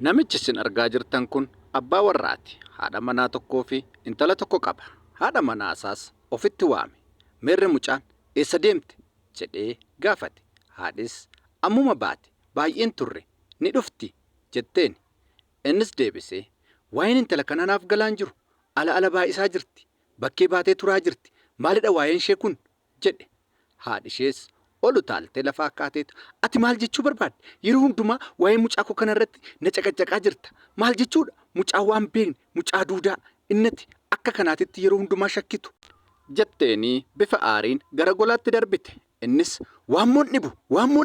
Namichi isin argaa jirtan kun abbaa warraati. Haadha manaa tokkoo fi intala tokko qaba. Haadha manaa isaas ofitti waame. Meerre mucaan eessa deemte jedhee gaafate. Haadhis ammuma baate baay'een turre ni dhufti jetteen. Innis deebisee waa'een intala kana naaf galaan jiru ala baay'isaa jirti. Bakkee baatee turaa jirti. Maalidha waa'een ishee kun jedhe. Haadhi ishees ol utaaltee lafaa kaateetu ati maal jechuu barbaadde? Yeroo hundumaa waa'ee mucaa koo kanarratti na caqacaqaa jirta. Maal jechuudha? Mucaa waan beekne, mucaa duudaa innati akka kanaatitti yeroo hundumaa shakkitu jetteenii bifa aariin gara golaatti darbite. Innis waammoon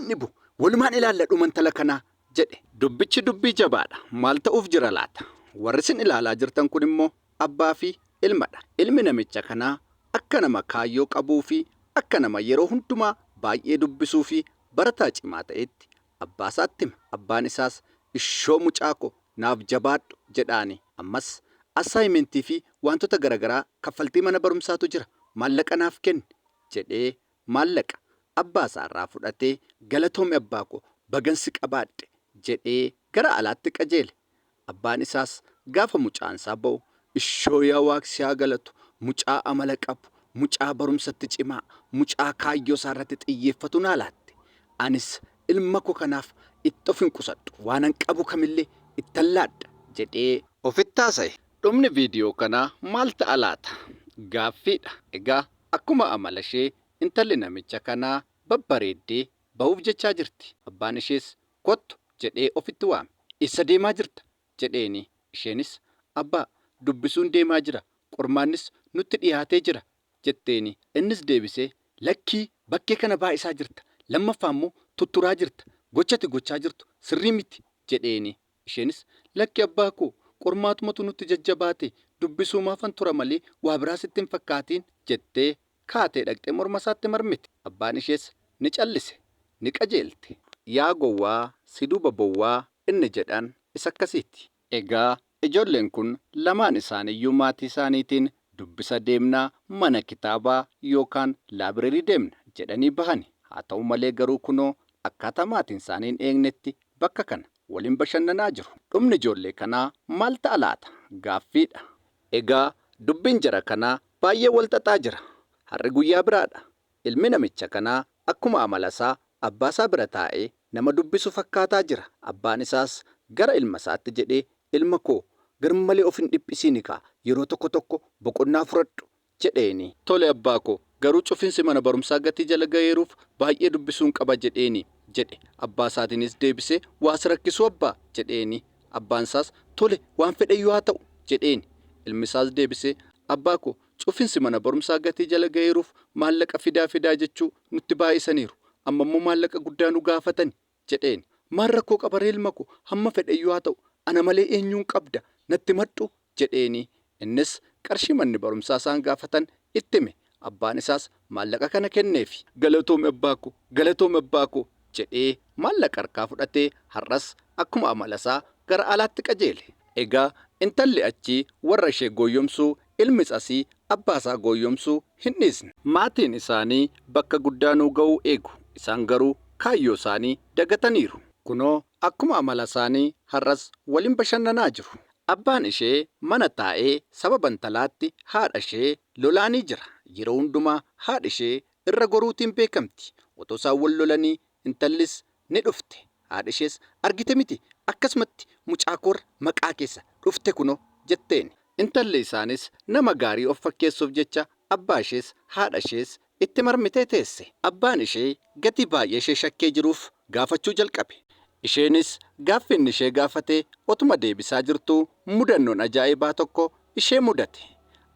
dhibu walumaan ilaalla dhuman tala kanaa jedhe. Dubbichi dubbii jabaadha. Maal ta'uuf jira laata? Warri isin ilaalaa jirtan kun immoo abbaa fi ilmadha. Ilmi namicha kanaa akka nama kaayyoo qabuu fi akka nama yeroo hundumaa baay'ee dubbisuu fi barataa cimaa ta'etti abbaa isaatti hima. Abbaan isaas ishoo mucaa koo naaf jabaadhu jedhaani. Ammas assaayimentii fi wantoota garaagaraa kaffaltii mana barumsaatu jira. Maallaqa naaf kenni jedhee maallaqa abbaa isaarraa fudhatee galatoome abbaa koo bagansi qabaadhe jedhee gara alaatti qajeele. Abbaan isaas gaafa mucaan isaa ba'u ishoo yaa waaqsi haa galatu, mucaa amala qabu, mucaa barumsatti cimaa, mucaa kaayyoo isaarratti xiyyeeffatu naa laatte. Anis ilma koo kanaaf itti of hin qusadhu, waanan qabu kamillee ittan laadha jedhee ofitti haasa'e. Dhumni viidiyoo kanaa maal ta'a laata? Gaaffiidha. Egaa akkuma amala ishee intalli namicha kanaa babbareeddee ba'uuf jechaa jirti. Abbaan ishees kottu jedhee ofitti waame. Eessa deemaa jirta jedheeni. Isheenis abbaa dubbisuun deemaa jira, qormaannis nutti dhiyaatee jira jetteeni. Innis deebisee lakkii bakkee kana baay'isaa jirta, lammaffaa immoo tutturaa jirta, gochati gochaa jirtu sirrii miti jedheeni. Isheenis lakki abbaa koo qormaatumatu nutti jajjabaate dubbisuu maafan tura malee waa biraa sitti hin fakkaatiin jettee kaatee dhaqxee morma isaatti marmite. Abbaan ishees ni callise, ni qajeelte. Yaa gowwaa si duuba bowwaa inni jedhan isa akkasiiti. Egaa ijoolleen kun lamaan isaaniiyyuu maatii isaaniitiin dubbisa deemnaa mana kitaabaa yookaan laabireerii deemna jedhanii bahani. Haa ta'u malee garuu kunoo akkaataa maatiin isaanii hin eegnetti bakka kana waliin bashannanaa jiru. Dhumni ijoollee kanaa maal ta'a laata? Gaaffiidha. Egaa dubbiin jara kanaa baay'ee wal xaxaa jira. Har'i guyyaa biraadha. Ilmi namicha kanaa akkuma amala isaa abbaa isaa bira taa'ee nama dubbisu fakkaataa jira. Abbaan isaas gara ilma isaatti jedhee ilma koo garmalee of hin dhiphisiini kaa yeroo tokko tokko boqonnaa fudhadhu jedheeni. Tole abbaa koo garuu cufinsi mana barumsaa gatii jala ga'eeruuf baay'ee dubbisuun qaba jedheeni jedhe. Abbaa isaatiinis deebisee waa si rakkisu abbaa jedheeni. Abbaan isaas tole waan fedhayyuu haa ta'u jedheeni. Ilmi isaas deebisee abbaa koo cufinsi mana barumsaa gatii jala ga'eeruuf maallaqa fidaa jechuu nutti baay'isaniiru. Amma immoo maallaqa guddaa nu gaafatani jedheeni. Maal rakkoo qabaree ilma koo hamma fedhayyuu haa ta'u ana malee eenyuun qabda natti madhu jedheeni. Innis qarshii manni barumsaa isaan gaafatan itti hime. Abbaan isaas maallaqa kana kenneefi galatoome abbaa koo jedhee maallaqa harkaa fudhatee har'as akkuma amala isaa gara alaatti qajeele. Egaa intalli achii warra ishee gooyyomsuu, ilmis asii abbaa isaa gooyyomsuu hin dhiisne. Maatiin isaanii bakka guddaanuu ga'uu eegu. Isaan garuu kaayyoo isaanii dagataniiru. Kunoo akkuma amala isaanii har'as waliin bashannanaa jiru. Abbaan ishee mana taa'ee sababa intalaatti haadha ishee lolaanii jira. Yeroo hundumaa haadha ishee irra goruutiin beekamti. Otoo isaan wal lolanii intallis ni dhufte. Haadha ishees argite miti akkasumatti mucaa koorra maqaa keessa dhufte kunoo jetteen. Intalli isaanis nama gaarii of fakkeessuuf jecha abbaa ishees haadha ishees itti marmitee teesse. Abbaan ishee gatii baay'ee ishee shakkee jiruuf gaafachuu jalqabe. Isheenis gaaffiin ishee gaafatee otuma deebisaa jirtuu mudannoon ajaa'ibaa tokko ishee mudate.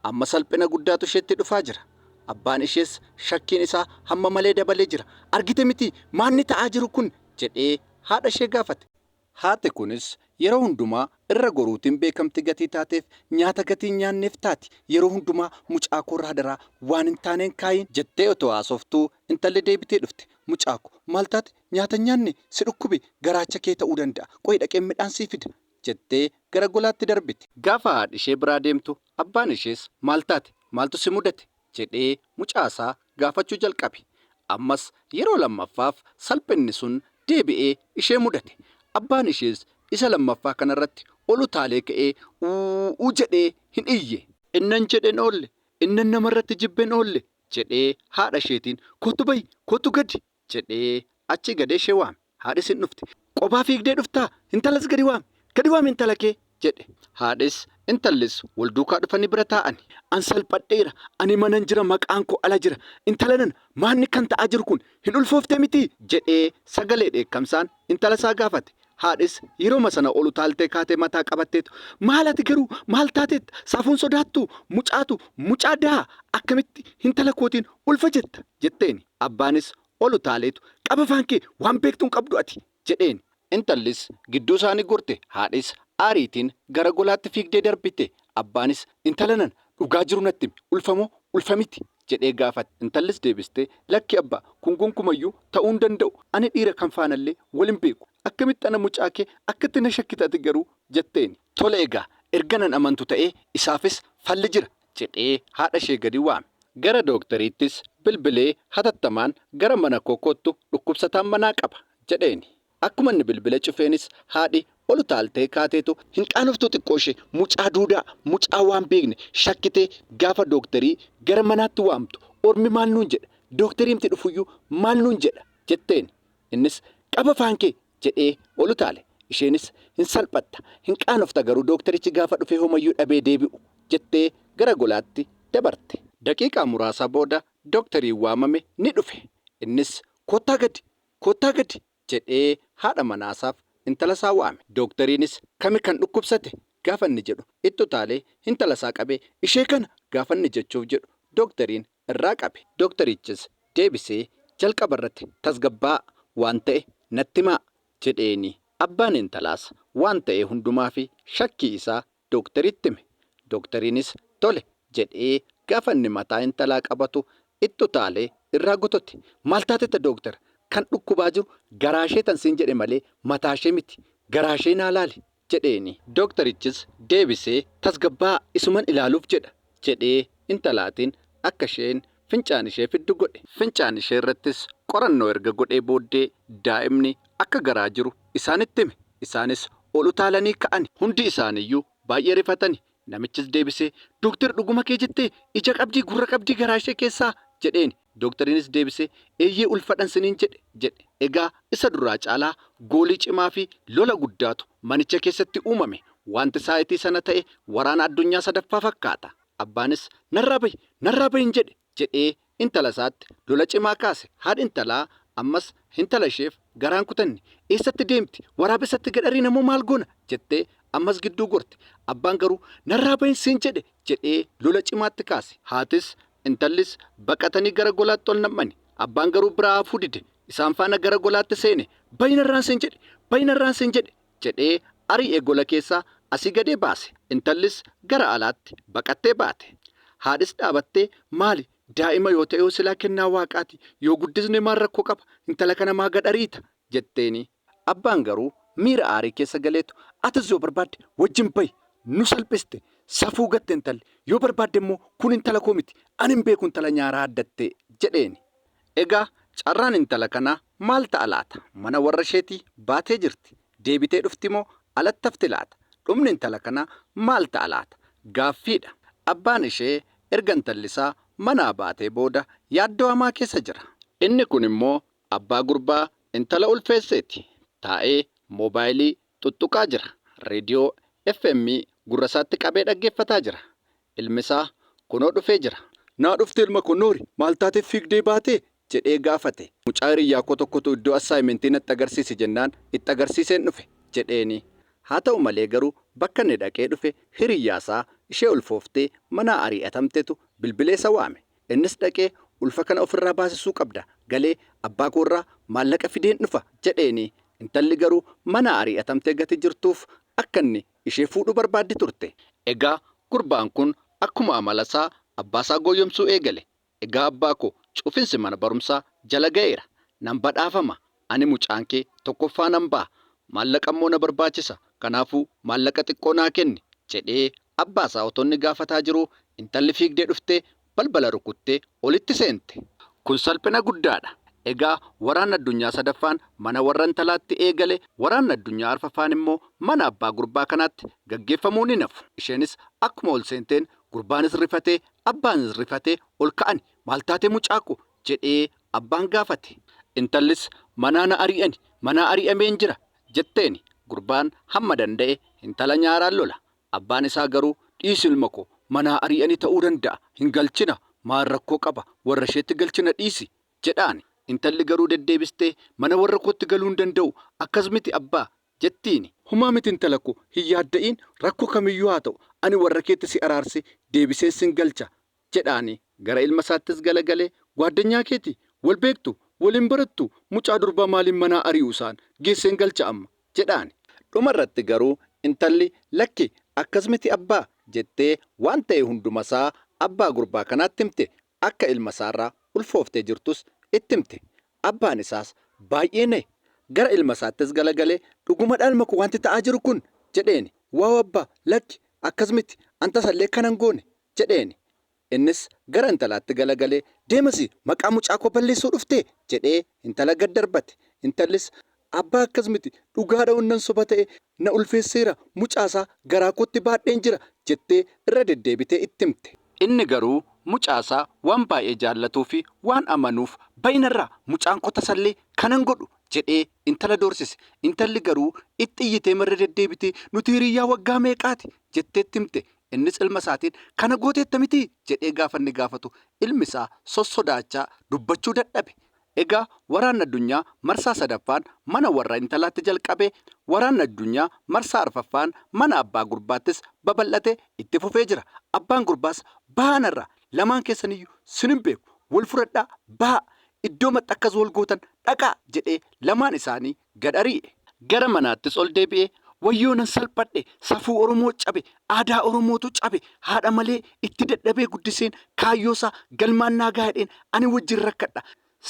Amma salphina guddaatu isheetti dhufaa jira. Abbaan ishees shakkiin isaa hamma malee dabalee jira. Argite miti maanni ta'aa jiru kun jedhee haadha ishee gaafate. Haati kunis yeroo hundumaa irra goruutiin beekamti gatii taateef nyaata gatii nyaanneef taati. Yeroo hundumaa mucaa koorraa daraa waan hin taaneen kaayin jettee otoo haasoftuu intalli deebitee dhufte. Mucaa koo maal taate nyaata nyaanne si dhukkube garaacha kee ta'uu danda'a. Qo'i dhaqee midhaan sii fida jettee gara golaatti darbite. Gaafa haadhi ishee biraa deemtu abbaan ishees maal taate maaltu si mudate jedhee mucaasaa gaafachuu jalqabe. Ammas yeroo lammaffaaf salphinni sun deebi'ee ishee mudate. Abbaan ishees isa lammaffaa kanarratti ol utaalee ka'ee uu jedhee hin iyye. Innan jedheen oolle, innan namarratti jibbeen oolle jedhee haadha isheetiin kottu gadi jedhee achi gadee ishee waame. Haadhis hin dhufte. Qophaa fiigdee dhuftaa? Intalas gadi waame intala kee jedhe. Haadhis intallis wal duukaa dhufanii bira taa'ani. An salphadheera, ani manan jira, maqaan koo ala jira. Intala nana maanni kan ta'aa jiru kun hin ulfooftee miti jedhee sagalee dheekkamsaan intala isaa gaafate. Haadhis yeroo sana ol utaaltee kaatee mataa qabatteetu maal ati garuu maal taateetta? Saafuun sodaattu mucaa daa akkamitti intala kootiin ulfa jetta jetteeni. Abbaanis ol utaaleetu qaba afaan kee waan beektuun qabdu ati jedheen. Intallis gidduu isaanii gorte. Haadhis aariitiin gara golaatti fiigdee darbite. Abbaanis intala nana dhugaa jiru natti ulfamoo ulfamiti jedhee gaafate. Intallis deebistee lakki abbaa kun gonkumayyuu ta'uu hin danda'u. Ani dhiira kan faanallee waliin beeku. Akkamitti ana mucaa kee akkatti na shakkitati garuu jetteeni. Tola egaa erga nan amantu ta'ee isaafis falli jira jedhee haadha ishee gadi waame. Gara dooktariittis bilbilee hatattamaan gara mana kookottu dhukkubsataan manaa qaba jedheeni. Akkuma inni bilbila cufeenis haadhi ol utaaltee kaateetu hin qaanoftuu xiqqoo ishee mucaa duudaa mucaa waan beekne shakkitee gaafa dooktarii gara manaatti waamtu ormi maal nuun jedha? Dooktariimti dhufuyyuu maal nuun jedha jetteeni. Innis qaba afaan kee jedhee ol utaale. Isheenis hin salphatta hin qaanofta garuu dooktarichi gaafa dhufee homayyuu dhabee deebi'u jettee gara golaatti dabarte. Daqiiqaa muraasa booda dooktarii waamame ni dhufe. Innis kottaa gadi jedhee haadha manaasaaf intala isaa waame. Dooktariinis kami kan dhukkubsate gaafa inni jedhu itti utaalee intala isaa qabee ishee kana gaafa inni jechuuf jedhu dooktariin irraa qabe. Dooktarichis deebisee jalqaba irratti tasgabbaa waan ta'e natti himaa jedheeni. Abbaan intalaas waan ta'e hundumaa fi shakkii isaa dooktariitti hime. Dooktariinis tole jedhee gaafa inni mataa intalaa qabatu itti utaalee irraa gotote. Maal taatetta dooktara? Kan dhukkubaa jiru garaashee tan siin jedhe malee mataashee miti. Garaashee naa laali jedheeni. Dooktarichis deebisee tasgabbaa isuman ilaaluuf jedhee intalaatiin akka isheen fincaan ishee fiddu godhe. Fincaan ishee irrattis qorannoo erga godhee booddee daa'imni akka garaa jiru isaanitti hime. Isaanis ol utaalanii ka'ani. Hundi isaaniiyyuu baay'ee rifatani. Namichis deebisee dooktar dhuguma kee jettee ija qabdii gurra qabdii garaashee keessaa jedheeni. Dooktariinis deebisee eeyyee ulfadhan siniin jedhe. Egaa isa duraa caalaa goolii cimaa fi lola guddaatu manicha keessatti uumame. Wanti saayitii sana ta'e waraana addunyaa sadaffaa fakkaata. Abbaanis narraa bahin jedhee intala isaatti lola cimaa kaase. Haadhi intalaa ammas intala isheef garaan kutanne. Eessatti deemti? Waraabessatti gadharii namoo maal goona jettee ammas gidduu gorte. Abbaan garuu narraa bahin siin jedhee lola cimaatti kaase. Haatis intallis baqatanii gara golaatti ol nam'ani. Abbaan garuu biraa hafuu dide. Isaan faana gara golaatti seene. Bayinarraan siin jedhee ari'ee gola keessaa asii gadee baase. Intallis gara alaatti baqattee baate. Haadhis dhaabattee maali daa'ima yoo ta'e silaa kennaa waaqaati. Yoo guddisne maal rakkoo qaba? Intala kana maa gadhariita jetteeni. Abbaan garuu miira aarii keessa galeetu atis yoo barbaadde wajjin bahi nu salphiste. Safuu gatte intalli yoo barbaadde immoo kun intala koo miti ani hin beeku intala nyaaraa addatte jedheeni. Egaa carraan intala kanaa maal ta'a laata? Mana warra isheetii baatee jirti. Deebitee dhufti moo alatti hafti laata? Dhumni intala kanaa maal ta'a laata? Gaaffiidha. Abbaan ishee erga intalli isaa manaa baatee booda yaaddoo hamaa keessa jira. Inni kun immoo abbaa gurbaa intala ulfeesseeti. Taa'ee moobaayilii tuttuqaa jira. Reediyoo FM gurrasaatti qabee dhaggeeffataa jira. Ilmi isaa kunoo dhufee jira. Naa dhufte ilma kun noori maal taateef fiigdee baatee jedhee gaafate. Mucaa hiriyyaa koo tokkotu iddoo assaayimentii natti agarsiisi jennaan itti agarsiiseen dhufe jedheeni. Haa ta'u malee garuu bakka inni dhaqee dhufe hiriyyaasaa ishee ulfooftee mana ari'atamtetu bilbileessa waame. Innis dhaqee ulfa kana ofirraa baasisuu qabda galee abbaa koorraa maallaqa fideen dhufa jedheeni. Intalli garuu mana ari'atamtee gati jirtuuf akka inni ishee fuudhuu barbaaddi turte. Egaa gurbaan kun akkuma amalasaa abbaasaa gooyyomsuu eegale. Egaa abbaa koo cufinsi mana barumsaa jala ga'eera. Nan badhaafama. Ani mucaan kee tokkoffaa nan ba'a. Maallaqa immoo na barbaachisa. Kanaafuu maallaqa xiqqoo naa kenni jedhee abbaasaa otoo inni gaafataa jiruu intalli fiigdee dhuftee balbala rukuttee olitti seente. Kun salphina guddaadha. Egaa waraanni addunyaa sadaffaan mana warra intalaatti eegale, waraanni addunyaa arfaffaan immoo mana abbaa gurbaa kanaatti gaggeeffamuu ni nafu. Isheenis akkuma ol seenteen gurbaanis rifatee abbaanis rifatee ol ka'ani. Maal taatee mucaaqu jedhee abbaan gaafate. Intallis manaa na ari'ameen jira jetteeni. Gurbaan hamma danda'e intala nyaaraan lola. Abbaan isaa garuu dhiisi ilma koo manaa ari'anii ta'uu danda'a hin galchina maal rakkoo qaba warra isheetti galchina dhiisi jedhaani. Intalli garuu deddeebistee mana warra kootti galuu hin danda'u akkas miti abbaa jettiini. Humaa miti intala koo hin yaadda'in rakkoo kamiyyuu haa ta'u ani warra keetti si araarse deebisee sin galcha jedhaani. Gara ilma isaattis galagalee gwaaddanyaa keeti wal beektu waliin barattu mucaa durbaa maaliin manaa ari'uu isaan geesseen galcha amma jedhaani. Dhumarratti garuu intalli lakki akkas miti abbaa jettee waan ta'e hundumasaa abbaa gurbaa kanaatti himte. Akka ilma isaarraa ulfooftee jirtus itti himte. Abbaan isaas baay'ee gara ilma isaattis galagalee dhuguma ilma koo wanti ta'aa jiru kun jedheeni. Waaw abbaa lakki akkas miti anta sallee kanan goone jedheeni. Innis gara intalaatti galagalee deemasi maqaa mucaa koo balleessuu dhuftee jedhee intala gad darbate. Intallis abbaa akkas miti dhugaadha wannan soba ta'e na ulfeesseera mucaasaa garaa kootti baadheen jira jettee irra deddeebitee itti himte. Inni garuu mucaasaa waan baay'ee jaallatuu fi waan amanuuf baay'inarraa mucaan koo tasallee kanan godhu jedhee intala doorsise. Intalli garuu itti iyyitee marra deddeebitee nuti hiriyyaa waggaa meeqaati jettee itti himte. Innis ilma isaatiin kana gooteetta miti jedhee gaafanni gaafatu ilmi isaa sossodaachaa dubbachuu dadhabe. Egaa waraanni addunyaa marsaa sadaffaan mana warra intalaatti jalqabe, waraanni addunyaa marsaa arfaffaan mana abbaa gurbaattis babal'ate itti fufee jira. Abbaan gurbaas baanarra lamaan keessaniyyuu sinin beeku wal fudhadhaa baa iddoo maxxakkas wal gootan dhaqaa jedhee lamaan isaanii gad ari'e. Gara manaattis ol deebi'ee wayyoo nan salphadhe safuu Oromoo cabe aadaa Oromootu cabe haadha malee itti dadhabee guddiseen kaayyoosaa galmaannaa gaadheen ani wajjin rakkadha.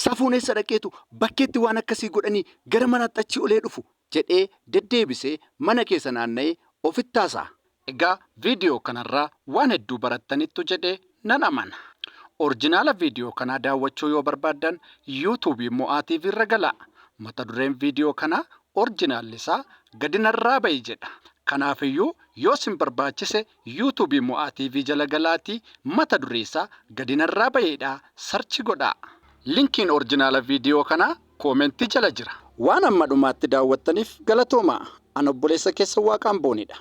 Safuun eessa dhaqeetu bakkeetti waan akkasii godhanii gara manaatti achi olee dhufu jedhee deddeebisee mana keessa naanna'ee ofitti haasa'a. Egaa viidiyoo kanarraa waan hedduu barattaniittu jedhee nan amana. Orjinaala viidiyoo kanaa daawwachuu yoo barbaaddan yuutuubii Mo'aa TV irra galaa. Mata dureen viidiyoo kanaa orjinaalli isaa gadi narraa ba'i jedha. Kanaafiyyuu yoo sin barbaachise yuutuubii Mo'aa TV jala galaatii mata duree isaa gadi narraa ba'iidhaa sarchi godhaa. Linkiin orjinaala viidiyoo kanaa koomentii jala jira. Waan amma dhumaatti daawwattaniif galatoomaa. Ani obboleessa keessa Waaqaan boonidha.